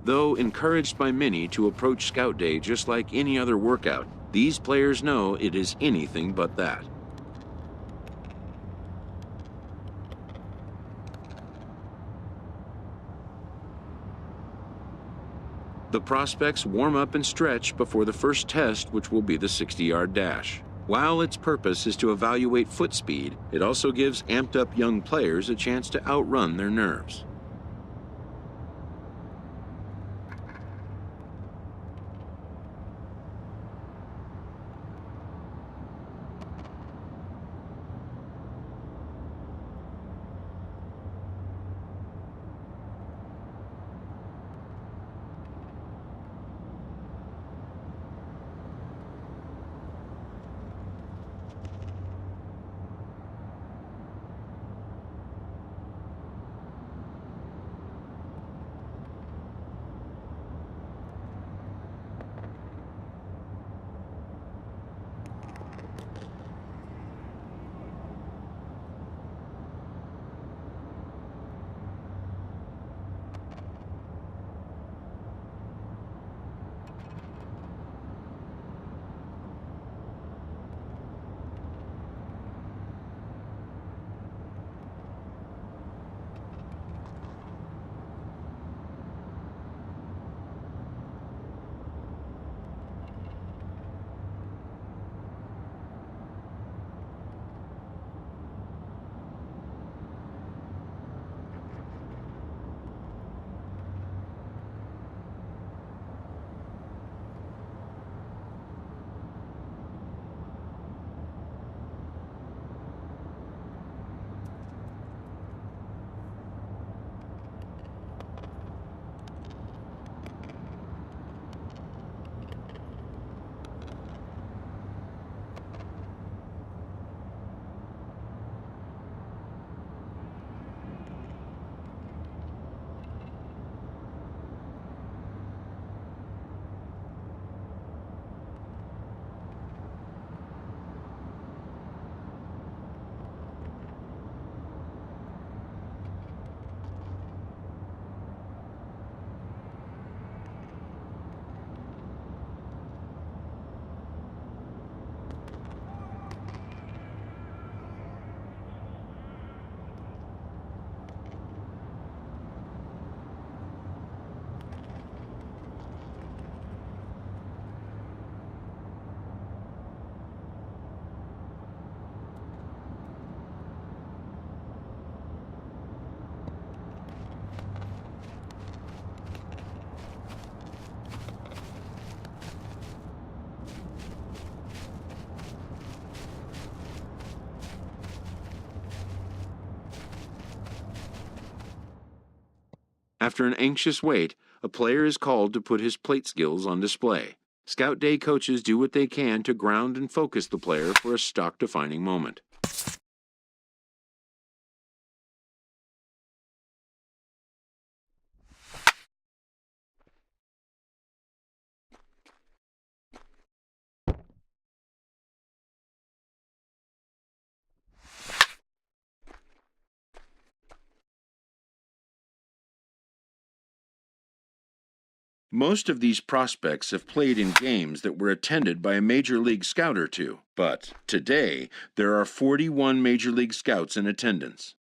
Though encouraged by many to approach Scout Day just like any other workout, these players know it is anything but that. The prospects warm up and stretch before the first test, which will be the 60-yard dash. While its purpose is to evaluate foot speed, it also gives amped-up young players a chance to outrun their nerves. After an anxious wait, a player is called to put his plate skills on display. Scout Day coaches do what they can to ground and focus the player for a stock-defining moment. Most of these prospects have played in games that were attended by a Major League Scout or two, but today there are 41 Major League Scouts in attendance.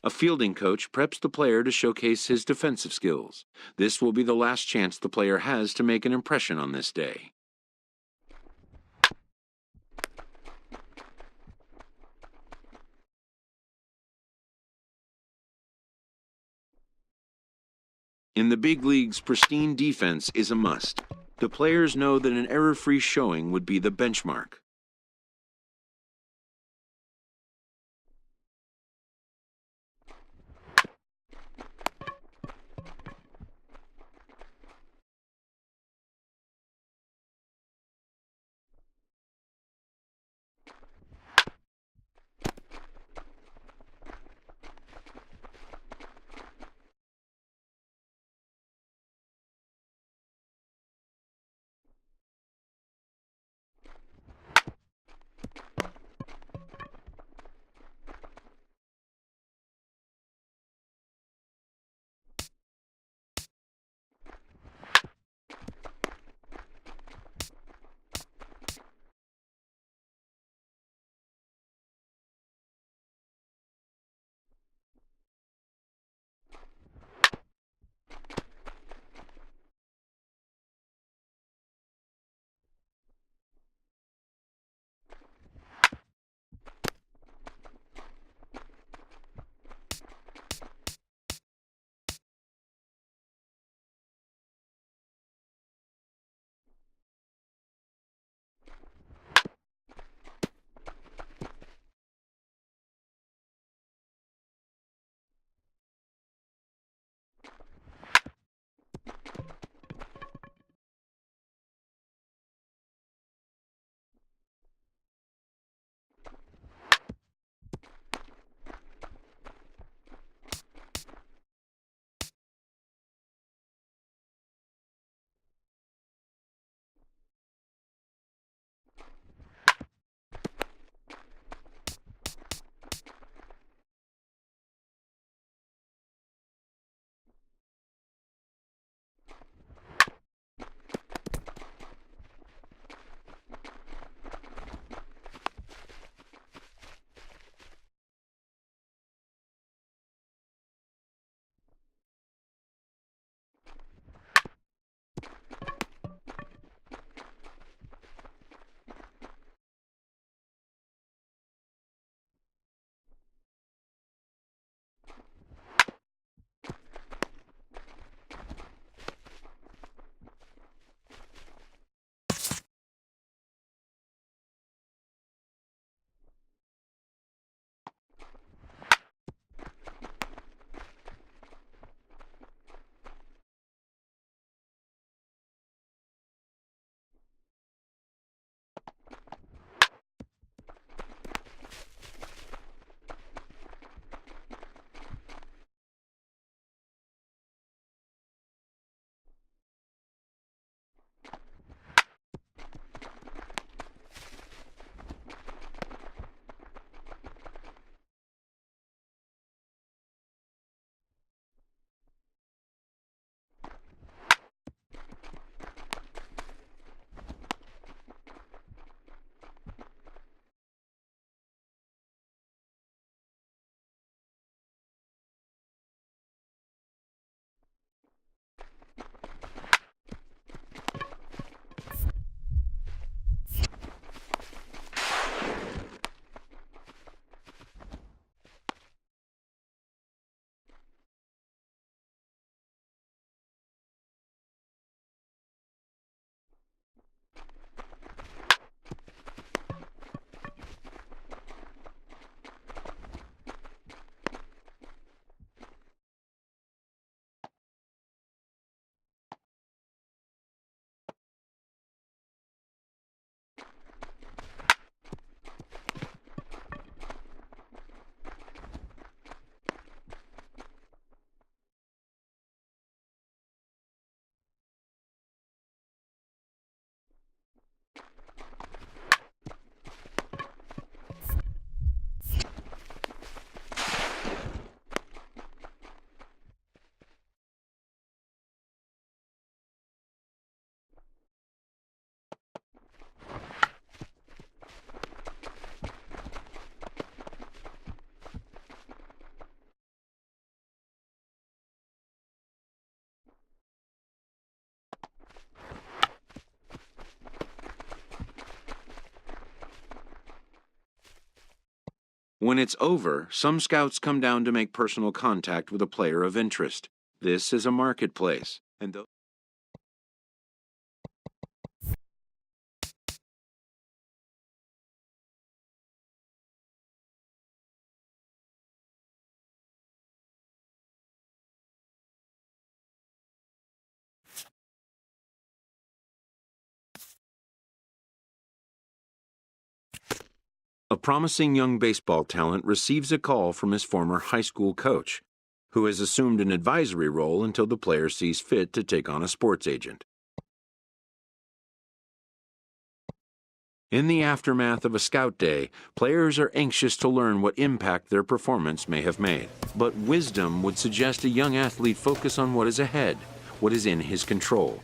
A fielding coach preps the player to showcase his defensive skills. This will be the last chance the player has to make an impression on this day. In the big leagues, pristine defense is a must. The players know that an error-free showing would be the benchmark. When it's over, some scouts come down to make personal contact with a player of interest. This is a marketplace, and a promising young baseball talent receives a call from his former high school coach, who has assumed an advisory role until the player sees fit to take on a sports agent. In the aftermath of a scout day, players are anxious to learn what impact their performance may have made. But wisdom would suggest a young athlete focus on what is ahead, what is in his control.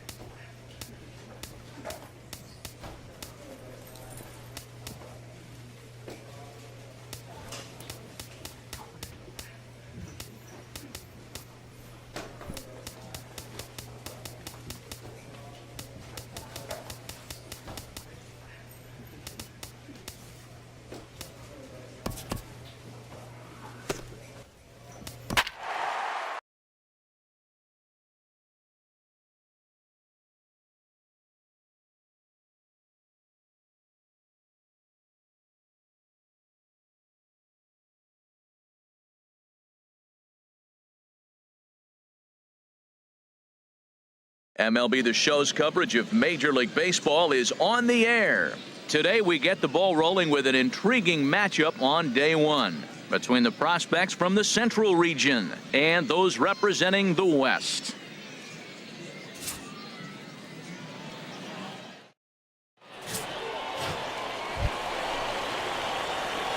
MLB The Show's coverage of Major League Baseball is on the air. Today we get the ball rolling with an intriguing matchup on day one between the prospects from the Central region and those representing the West.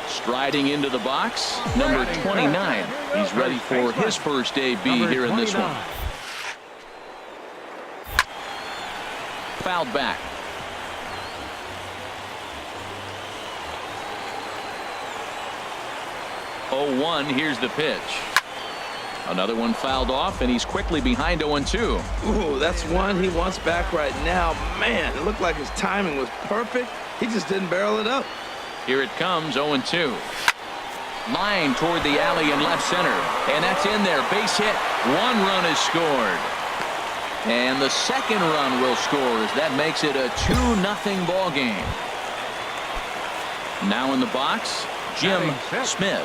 Striding into the box, number 29. He's ready for his first AB here in this one. Fouled back. 0-1, here's the pitch. Another one fouled off, and he's quickly behind 0-2. Ooh, that's one he wants back right now. Man, it looked like his timing was perfect. He just didn't barrel it up. Here it comes, 0-2. Line toward the alley in left center, and that's in there. Base hit. One run is scored. And the second run will score as that makes it a 2-0 ball game. Now in the box, Jim Smith.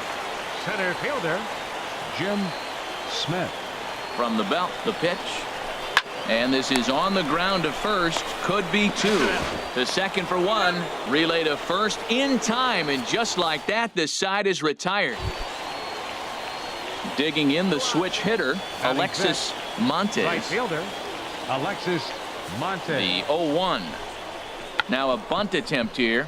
Center fielder, Jim Smith. From the belt, the pitch. And this is on the ground to first. Could be two. The second for one. Relay to first in time. And just like that, this side is retired. Digging in the switch hitter, Alexis Montes. Right fielder, Alexis Montes. The 0-1. Now a bunt attempt here.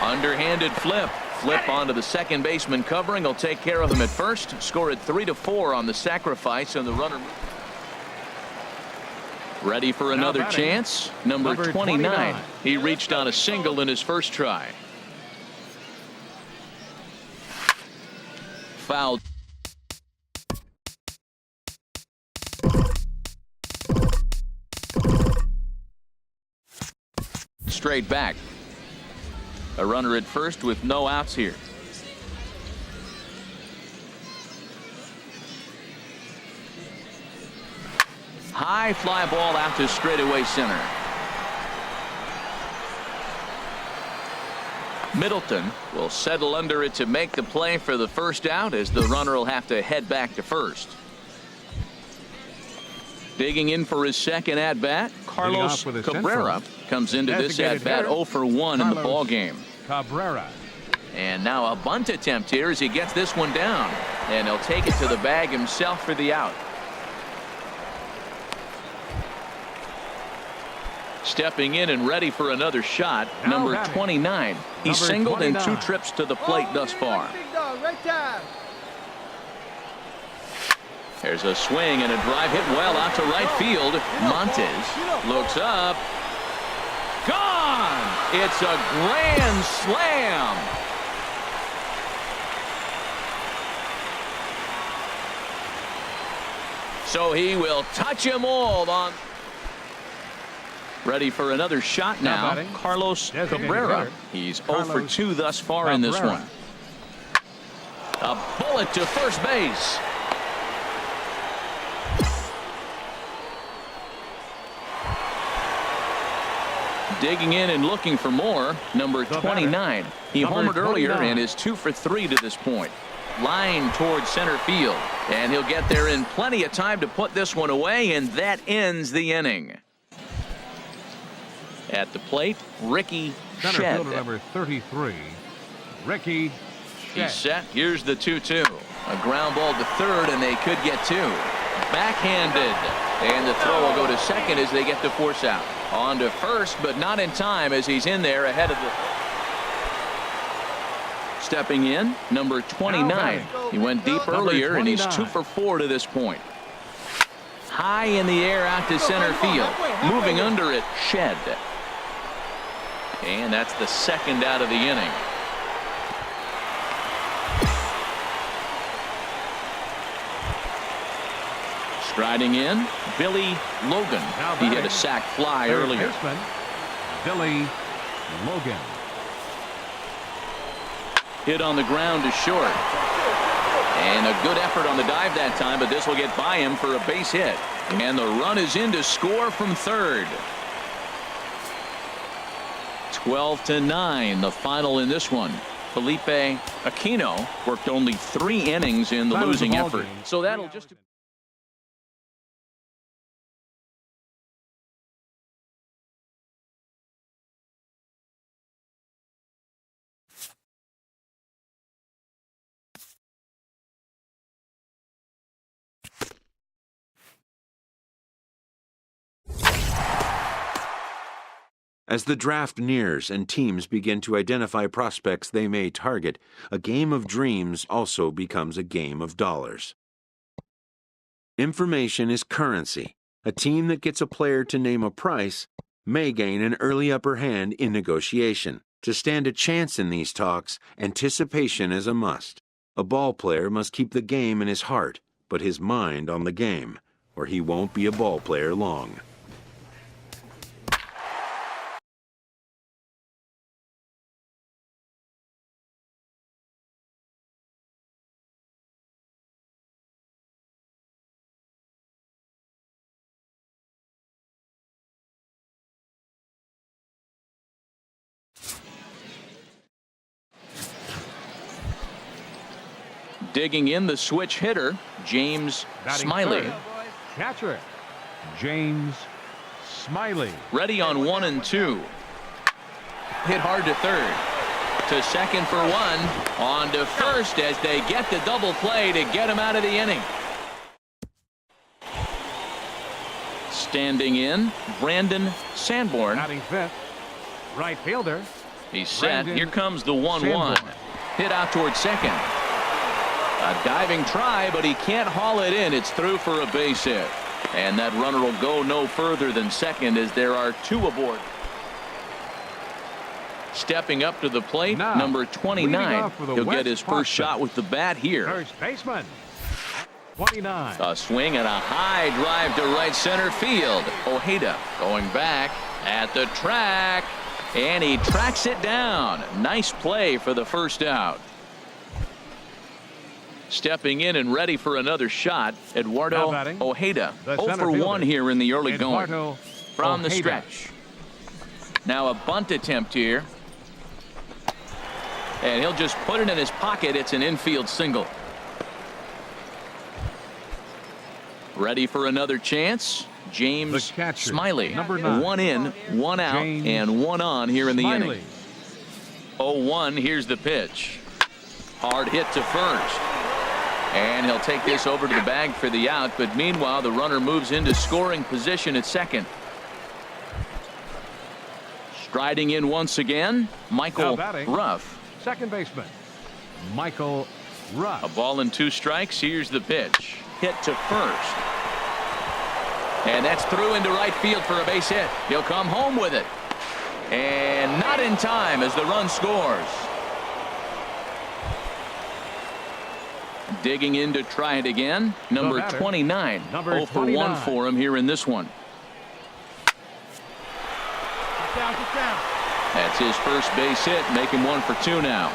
Underhanded flip. Flip onto the second baseman covering. He'll take care of him at first. Score it 3-4 on the sacrifice, and the runner ready for another chance. Number 29. He reached on a single in his first try. Fouled. Straight back. A runner at first with no outs here. High fly ball out to straightaway center. Middleton will settle under it to make the play for the first out, as the runner will have to head back to first. Digging in for his second at-bat, Carlos Cabrera comes into this at-bat 0 for 1 in the ball game. Cabrera. And now a bunt attempt here as he gets this one down. And he'll take it to the bag himself for the out. Stepping in and ready for another shot, number 29. He's singled in 2 trips to the plate thus far. There's a swing and a drive hit well out to right field. Montes looks up. Gone! It's a grand slam. So he will touch them all on. Ready for another shot now. Carlos Cabrera. He's 0 for 2 thus far in this one. A bullet to first base. Digging in and looking for more, number 29. He homered earlier and is 2 for 3 to this point. Line towards center field, and he'll get there in plenty of time to put this one away, and that ends the inning. At the plate, Ricky Center Shed. fielder number 33, Ricky Shed. He's set. Here's the 2-2. A ground ball to third, and they could get two. Backhanded, and the throw will go to second as they get the force out. On to first, but not in time as he's in there ahead of the... Stepping in, number 29. He went deep earlier, and he's 2 for 4 to this point. High in the air out to center field. Moving under it, Shed. And that's the second out of the inning. Striding in, Billy Logan. He hit a sac fly earlier. Baseman, Billy Logan. Hit on the ground to short. And a good effort on the dive that time, but this will get by him for a base hit. And the run is in to score from third. 12-9, the final in this one. Felipe Aquino worked only 3 innings in the losing effort. So that'll just... As the draft nears and teams begin to identify prospects they may target, a game of dreams also becomes a game of dollars. Information is currency. A team that gets a player to name a price may gain an early upper hand in negotiation. To stand a chance in these talks, anticipation is a must. A ball player must keep the game in his heart, but his mind on the game, or he won't be a ball player long. Digging in, the switch hitter, James Smiley. Catcher, James Smiley. Ready on 1 and 2. Hit hard to third. To second for 1. On to first as they get the double play to get him out of the inning. Standing in, Brandon Sanborn. Batting fifth, right fielder. He's set. Brandon Here comes the 1-1. Sanborn. Hit out towards second. A diving try, but he can't haul it in. It's through for a base hit. And that runner will go no further than second as there are 2 aboard. Stepping up to the plate, now, number 29. He'll get his first shot with the bat here. First baseman, 29. A swing and a high drive to right center field. Ojeda going back at the track, and he tracks it down. Nice play for the first out. Stepping in and ready for another shot, Eduardo Ojeda. 0 for 1 here in the early going. From the stretch. Now a bunt attempt here. And he'll just put it in his pocket. It's an infield single. Ready for another chance. James Smiley. Number 9. 1 in, 1 out, James and 1 on here in the Smiley. inning. 0-1. Here's the pitch. Hard hit to first. And he'll take this over to the bag for the out, but meanwhile the runner moves into scoring position at second. Striding in once again, Michael Ruff. Second baseman, Michael Ruff. A ball and 2 strikes. Here's the pitch. Hit to first. And that's through into right field for a base hit. He'll come home with it. And not in time as the run scores. Digging in to try it again. Number 29. 0 for 1 for him here in this one. Get down. That's his first base hit. Make him 1 for 2 now.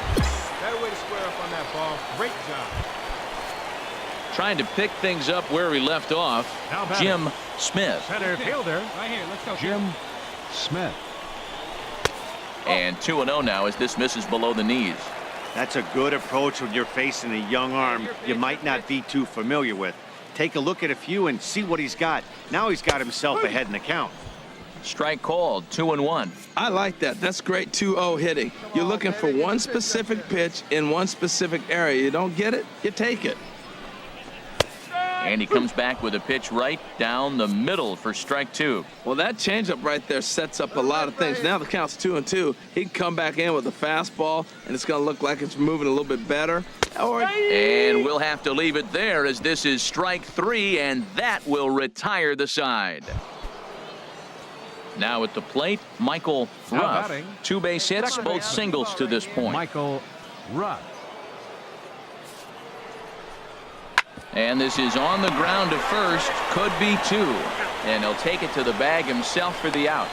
Better way to square up on that ball. Great job. Trying to pick things up where he left off. Now batting. Jim Smith. Center fielder. Right here. Let's go. Jim Smith. And 2-0 now as this misses below the knees. That's a good approach when you're facing a young arm you might not be too familiar with. Take a look at a few and see what he's got. Now he's got himself ahead in the count. Strike called, 2-1. I like that. That's great 2-0 hitting. You're looking for one specific pitch in one specific area. You don't get it, you take it. And he comes back with a pitch right down the middle for strike 2. Well, that changeup right there sets up a lot of things. Now the count's 2-2. He can come back in with a fastball, and it's going to look like it's moving a little bit better. And we'll have to leave it there as this is strike 3, and that will retire the side. Now at the plate, Michael Now Ruff. batting. 2 base hits, Second both baseman. singles to this point. Michael Ruff. And this is on the ground to first, could be 2. And he'll take it to the bag himself for the out.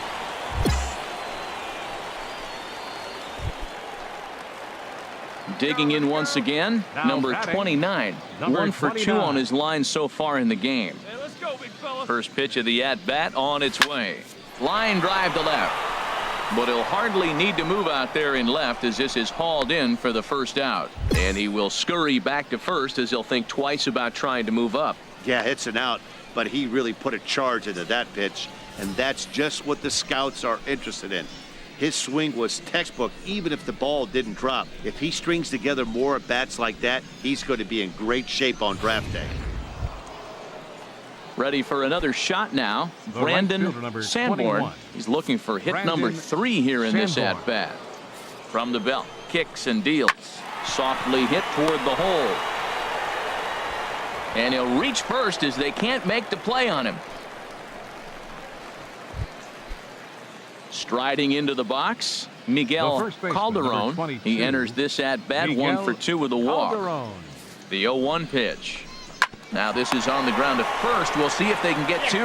Digging in once again, Now number batting. 29. Number 1 for 2 29. on his line so far in the game. Hey, let's go, big fella. First pitch of the at-bat on its way. Line drive to left. But he'll hardly need to move out there in left as this is hauled in for the first out. And he will scurry back to first as he'll think twice about trying to move up. Yeah, it's an out, but he really put a charge into that pitch, and that's just what the scouts are interested in. His swing was textbook, even if the ball didn't drop. If he strings together more at-bats like that, he's going to be in great shape on draft day. Ready for another shot now. The right Brandon fielder, number Sanborn. 21. He's looking for hit Brandon number 3 here in this Sanborn. at-bat. From the belt, kicks and deals. Softly hit toward the hole. And he'll reach first as they can't make the play on him. Striding into the box, Miguel The first baseman, Calderon. number 22. He enters this at-bat, 1 Miguel for 2 with a walk. Calderon. The 0-1 pitch. Now this is on the ground to first. We'll see if they can get 2.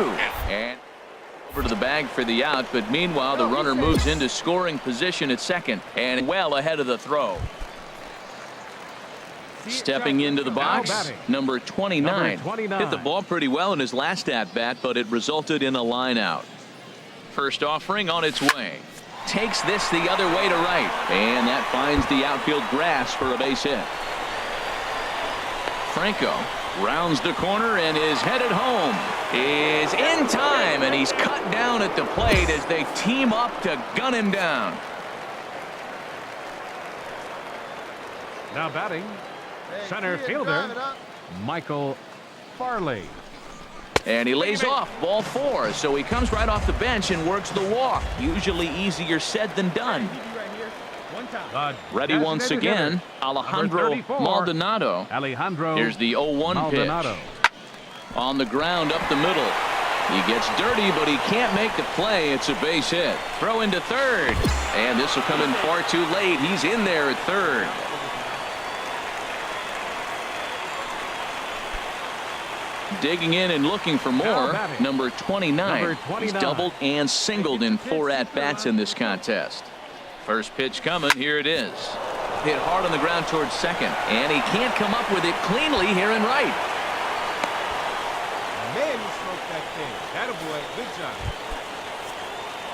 And over to the bag for the out, but meanwhile the runner moves into scoring position at second and well ahead of the throw. Stepping into the box, Now batting. number 29. Number 29. Hit the ball pretty well in his last at-bat, but it resulted in a line out. First offering on its way. Takes this the other way to right, and that finds the outfield grass for a base hit. Franco rounds the corner and is headed home. Is in time, and he's cut down at the plate as they team up to gun him down. Now batting. Center fielder. Michael Farley. And he lays off ball 4, so he comes right off the bench and works the walk. Usually easier said than done. The Ready once designated again, hitter, Alejandro number 34, Maldonado. Alejandro Here's the 0-1 Maldonado. pitch. On the ground up the middle. He gets dirty, but he can't make the play. It's a base hit. Throw into third. And this will come in far too late. He's in there at third. Digging in and looking for more, batting. number 29. Number He's 29. doubled and singled in 4 at-bats in this contest. First pitch coming. Here it is. Hit hard on the ground towards second, and he can't come up with it cleanly here in right. Man, you smoked that thing. Atta boy. Good job.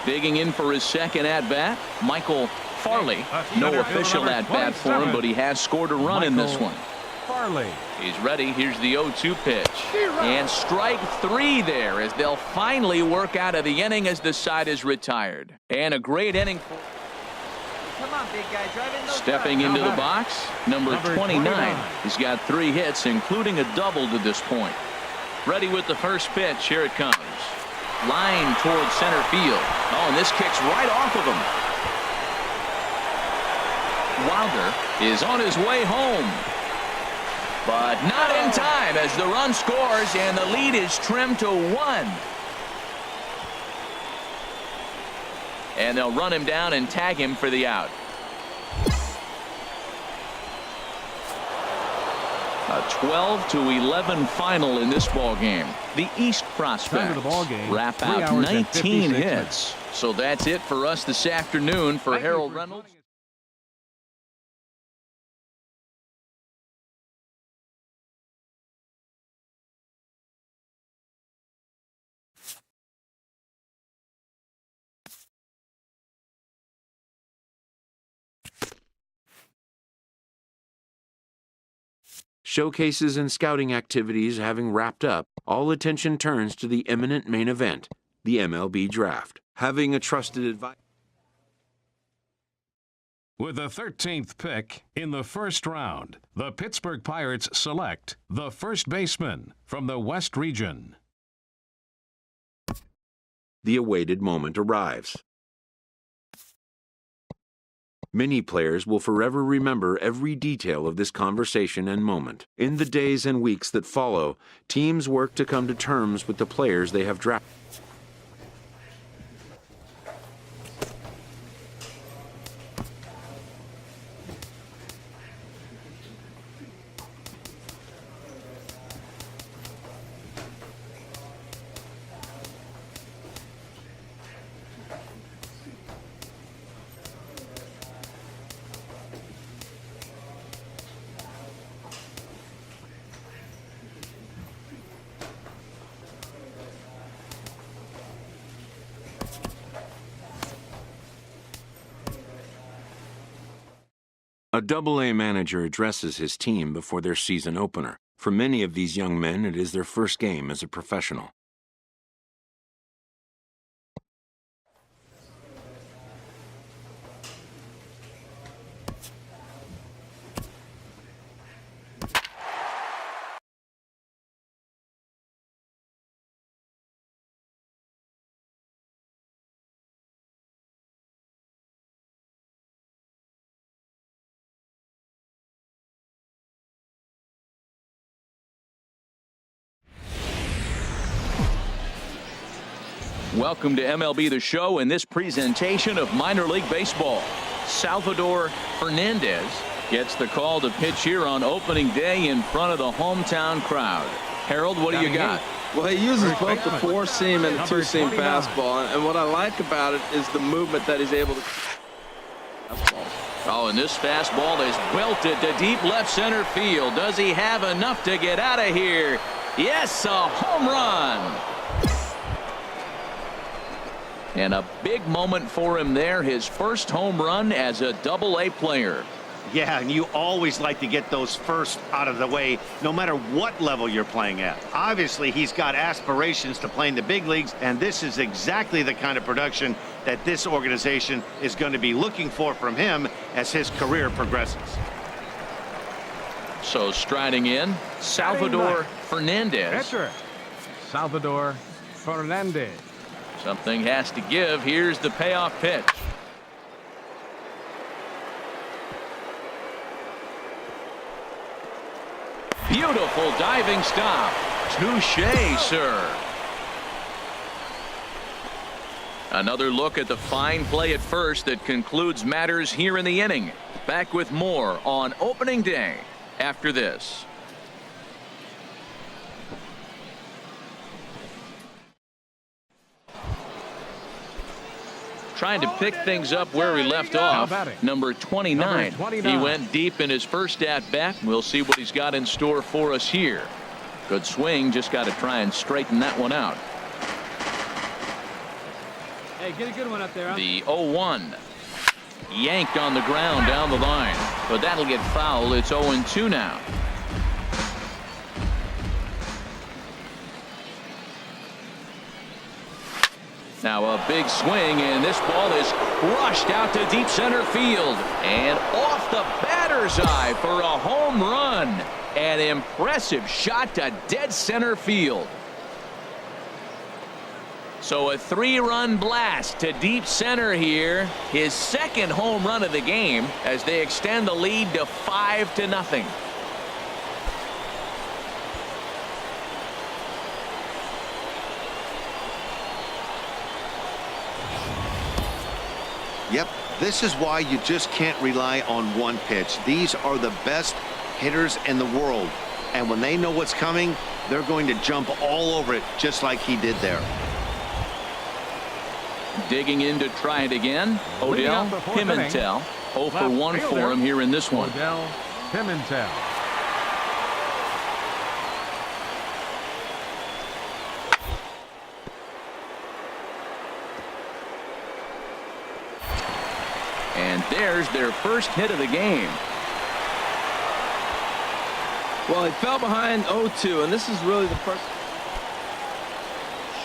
Digging in for his second at-bat, Michael Farley. No Center official fielder, at-bat for him, 27. but he has scored a run in this Michael one. Farley. He's ready. Here's the 0-2 pitch. And strike 3 there as they'll finally work out of the inning as the side is retired. And a great inning. Come on, big guy. Drive in those Stepping drives. into the box, number 29. He's got 3 hits, including a double to this point. Ready with the first pitch. Here it comes. Line towards center field. Oh, and this kicks right off of him. Wilder is on his way home. But not in time as the run scores and the lead is trimmed to 1. And they'll run him down and tag him for the out. A 12-11 final in this ball game. The East Prospects Time of the ball game, wrap 3 out hours and 19 56 hits. minutes. So that's it for us this afternoon. For Thank you Harold for Reynolds. joining us. Showcases and scouting activities having wrapped up, all attention turns to the imminent main event, the MLB Draft. Having a trusted advisor. With the 13th pick in the first round, the Pittsburgh Pirates select the first baseman from the West Region. The awaited moment arrives. Many players will forever remember every detail of this conversation and moment. In the days and weeks that follow, teams work to come to terms with the players they have drafted. A Double-A manager addresses his team before their season opener. For many of these young men, it is their first game as a professional. Welcome to MLB The Show in this presentation of minor league baseball. Salvador Fernandez gets the call to pitch here on opening day in front of the hometown crowd. Harold, what do you got? Well, he uses both the four-seam and the two-seam fastball, and what I like about it is the movement that he's able to. Oh, and this fastball is belted to deep left center field. Does he have enough to get out of here? Yes, a home run. And a big moment for him there, his first home run as a Double-A player. Yeah, and you always like to get those first out of the way, no matter what level you're playing at. Obviously, he's got aspirations to play in the big leagues, and this is exactly the kind of production that this organization is going to be looking for from him as his career progresses. So striding in, Salvador Fernandez. Pitcher, Salvador Fernandez. Something has to give. Here's the payoff pitch. Beautiful diving stop. Touché, sir. Another look at the fine play at first that concludes matters here in the inning. Back with more on opening day after this. Trying to pick things up where he left off. Number 29. He went deep in his first at-bat. We'll see what he's got in store for us here. Good swing. Just got to try and straighten that one out. Hey, get a good one up there. Huh? The 0-1. Yanked on the ground down the line. But that'll get foul. It's 0-2 now. Now a big swing, and this ball is crushed out to deep center field and off the batter's eye for a home run. An impressive shot to dead center field. So a 3-run blast to deep center here. His second home run of the game as they extend the lead to 5-0. Yep, this is why you just can't rely on one pitch. These are the best hitters in the world. And when they know what's coming, they're going to jump all over it just like he did there. Digging in to try it again. Odell Pimentel. 0 for 1 for him here in this one. Odell Pimentel. And there's their first hit of the game. Well, he fell behind 0-2, and this is really the first.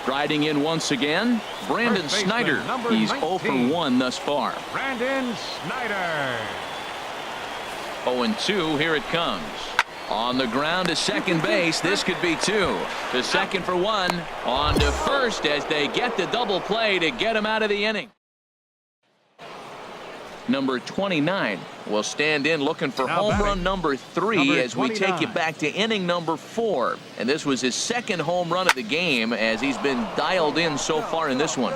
Striding in once again, Brandon Snyder. He's 0 for 1 thus far. Brandon Snyder. 0-2, here it comes. On the ground to second base. This could be 2. To second for 1. On to first as they get the double play to get him out of the inning. Number 29 will stand in looking for home run number 3 as we take it back to inning number 4. And this was his second home run of the game as he's been dialed in so far in this one.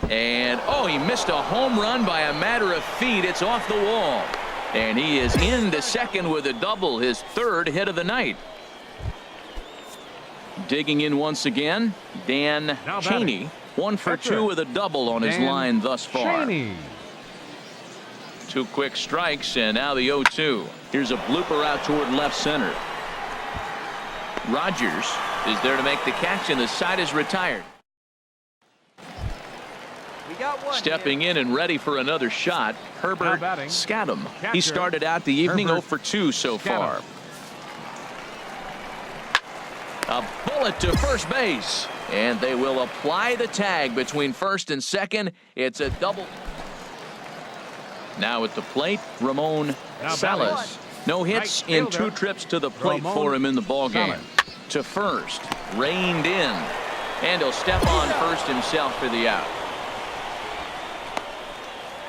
And, oh, he missed a home run by a matter of feet. It's off the wall. And he is into second with a double, his 3rd hit of the night. Digging in once again, Dan Cheney. 1 for 2 with a double on his line thus far. 2 quick strikes, and now the 0-2. Here's a blooper out toward left center. Rogers is there to make the catch, and the side is retired. Stepping in and ready for another shot, Herbert Scadam. He started out the evening 0 for 2 so far. A bullet to first base, and they will apply the tag between first and second. It's a double. Now at the plate, Ramon Salas. No hits in 2 trips to the plate for him in the ballgame. To first, reined in, and he'll step on first himself for the out.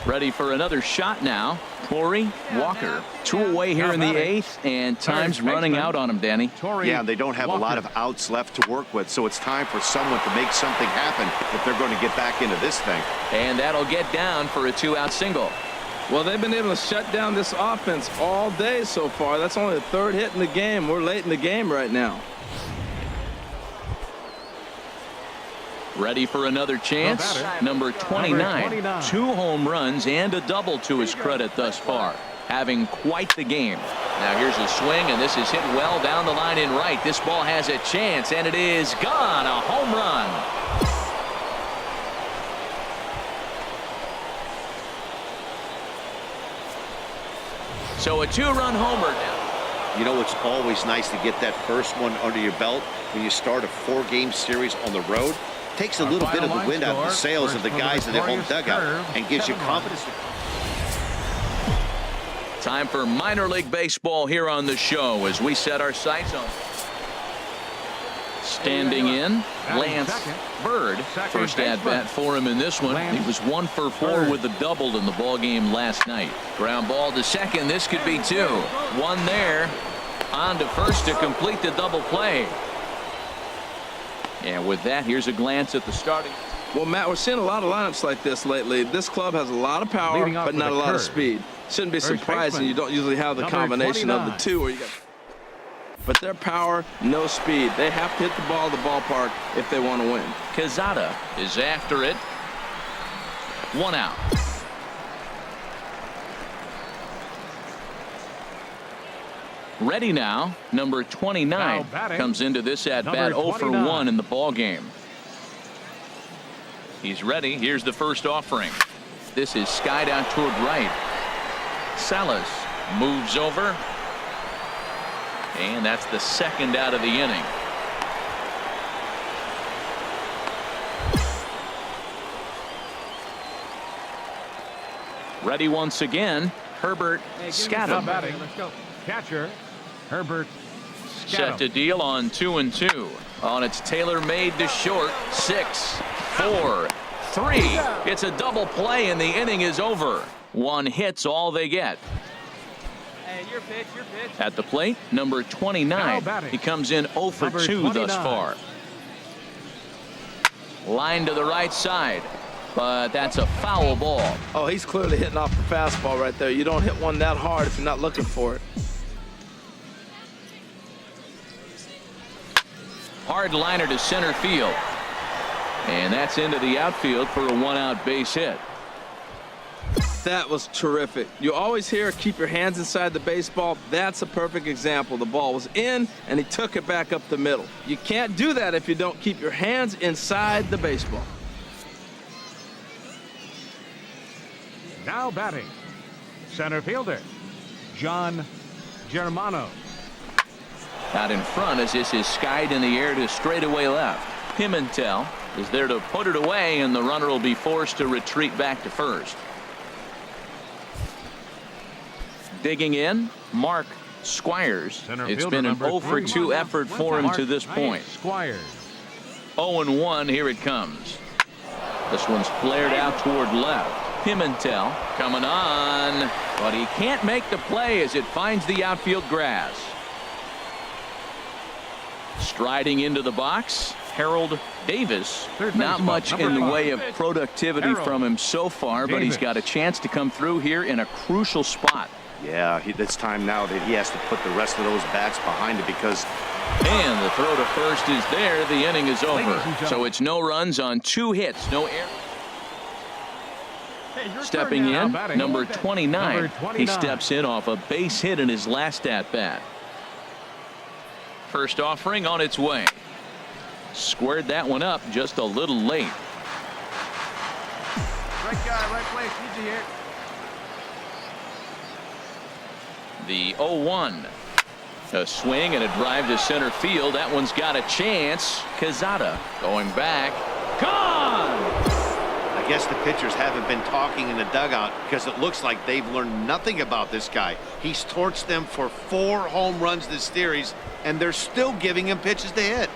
Ready for another shot now. Corey Walker. 2 away here in the 8th, and time's running out on him, Danny. Yeah, they don't have a lot of outs left to work with, so it's time for someone to make something happen if they're going to get back into this thing. And that'll get down for a 2-out single. Well, they've been able to shut down this offense all day so far. That's only the 3rd hit in the game. We're late in the game right now. Ready for another chance. Number 29. 2 home runs and a double to his credit thus far. Having quite the game. Now here's a swing, and this is hit well down the line in right. This ball has a chance, and it is gone. A home run. So a 2-run homer now. You know, it's always nice to get that first one under your belt when you start a 4-game series on the road. Takes a little bit of the wind out of the sails of the guys in their home dugout and gives you confidence. Time for minor league baseball here on the show as we set our sights on. Standing in, Lance Bird. First at bat for him in this one. He was 1 for 4 with a double in the ball game last night. Ground ball to second. This could be 2. 1 there. On to first to complete the double play. And with that, here's a glance at the starting. Well, Matt, we're seeing a lot of lineups like this lately. This club has a lot of power, but not a lot of speed. Shouldn't be surprising. You don't usually have the combination of the 2 where you got. But their power, no speed. They have to hit the ball at the ballpark if they want to win. Quezada is after it. 1 out. Ready now, number 29 comes into this at bat 0 for 1 in the ball game. He's ready. Here's the first offering. This is skied out toward right. Salas moves over, and that's the 2nd out of the inning. Ready once again, Herbert Scadam. Let's go. Catcher, Herbert Scadam. Set to deal on 2-2. On its tailor-made to short. 6, 4, 3. It's a double play, and the inning is over. 1 hit's all they get. Hey, your pitch, your pitch. At the plate, number 29. He comes in 0 for 2 thus far. Line to the right side, but that's a foul ball. Oh, he's clearly hitting off the fastball right there. You don't hit one that hard if you're not looking for it. Hard liner to center field. And that's into the outfield for a 1-out base hit. That was terrific. You always hear keep your hands inside the baseball. That's a perfect example. The ball was in, and he took it back up the middle. You can't do that if you don't keep your hands inside the baseball. Now batting, center fielder, John Germano. Out in front as this is skied in the air to straightaway left. Pimentel is there to put it away, and the runner will be forced to retreat back to first. Digging in, Mark Squires. It's been an 0 for 2 effort for him to this point. 0-1, here it comes. This one's flared out toward left. Pimentel coming on, but he can't make the play as it finds the outfield grass. Striding into the box, Harold Davis. Not much in the way of productivity from him so far, but he's got a chance to come through here in a crucial spot. Yeah, it's time now that he has to put the rest of those bats behind it because... And the throw to first is there. The inning is over. So it's no runs on 2 hits, no errors. Stepping in, number 29. He steps in off a base hit in his last at-bat. First offering on its way. Squared that one up just a little late. Right guy, right place. Need you here. The 0-1. A swing and a drive to center field. That one's got a chance. Quezada going back. Gone! I guess the pitchers haven't been talking in the dugout because it looks like they've learned nothing about this guy. He's torched them for 4 home runs this series, and they're still giving him pitches to hit.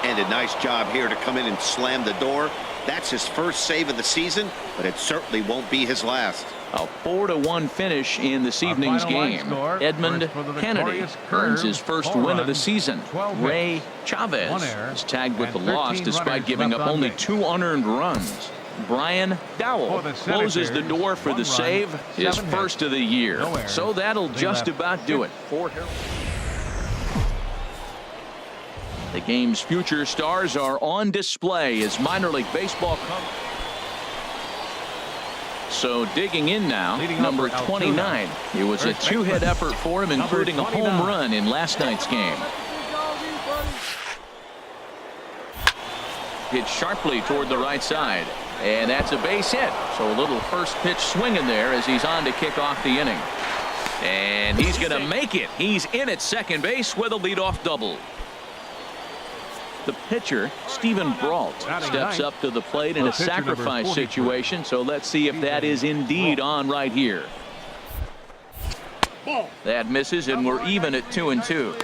And a nice job here to come in and slam the door. That's his first save of the season, but it certainly won't be his last. A 4-1 finish in this evening's game. Edmund Kennedy earns his first win of the season. Ray Chavez is tagged with the loss despite giving up only 2 unearned runs. Brian Dowell closes the door for the save, his first of the year. So that'll just about do it for him. The game's future stars are on display as minor league baseball comes. So digging in now, number 29. It was a 2-hit effort for him, including a home run in last night's game. Hit sharply toward the right side, and that's a base hit. So a little first pitch swing in there as he's on to kick off the inning. And he's going to make it. He's in at second base with a leadoff double. The pitcher, Stephen Brault, steps up to the plate in a sacrifice situation, so let's see if that is indeed on right here. That misses, and we're even at 2-2.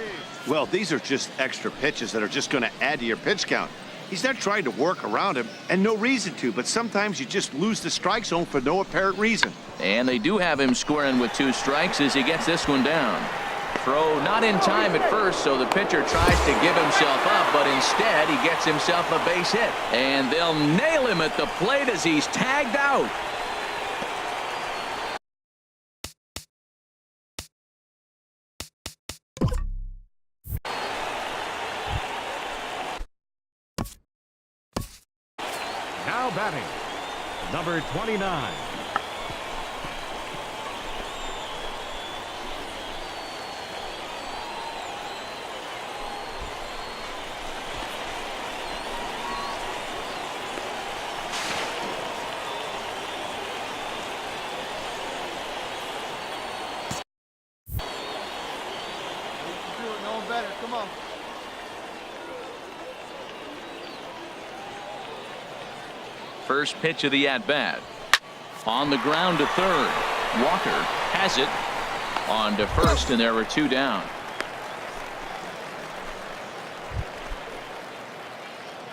Well, these are just extra pitches that are just going to add to your pitch count. He's not trying to work around him, and no reason to, but sometimes you just lose the strike zone for no apparent reason. And they do have him squaring with 2 strikes as he gets this one down. Throw not in time at first, so the pitcher tries to give himself up, but instead he gets himself a base hit. And they'll nail him at the plate as he's tagged out. Now batting, number 29. Come on. First pitch of the at-bat. On the ground to third. Walker has it. On to first, and there were 2 down.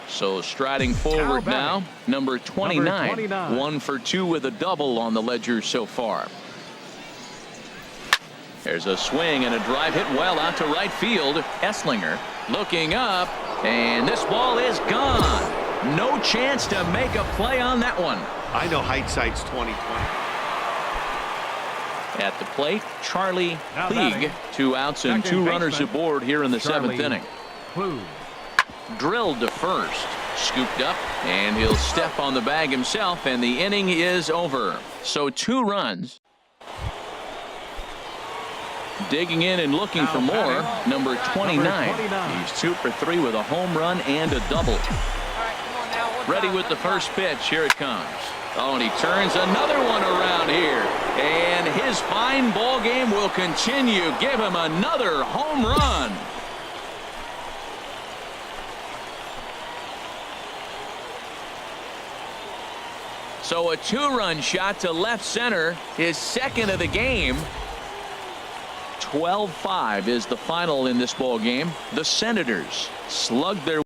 So striding forward now, number 29. 1 for 2 with a double on the ledger so far. There's a swing and a drive hit well out to right field. Esslinger looking up, and this ball is gone. No chance to make a play on that one. I know hindsight's 20/20. At the plate, Charlie Puig. 2 outs and 2 runners aboard here in the 7th inning. Drilled to first, scooped up, and he'll step on the bag himself, and the inning is over. So 2 runs. Digging in and looking for more, number 29. He's 2 for 3 with a home run and a double. All right, come on now. Ready with the first pitch. Here it comes. Oh, and he turns another one around here. And his fine ball game will continue. Give him another home run. So a 2-run shot to left center, his second of the game. 12-5 is the final in this ball game. The Senators slugged their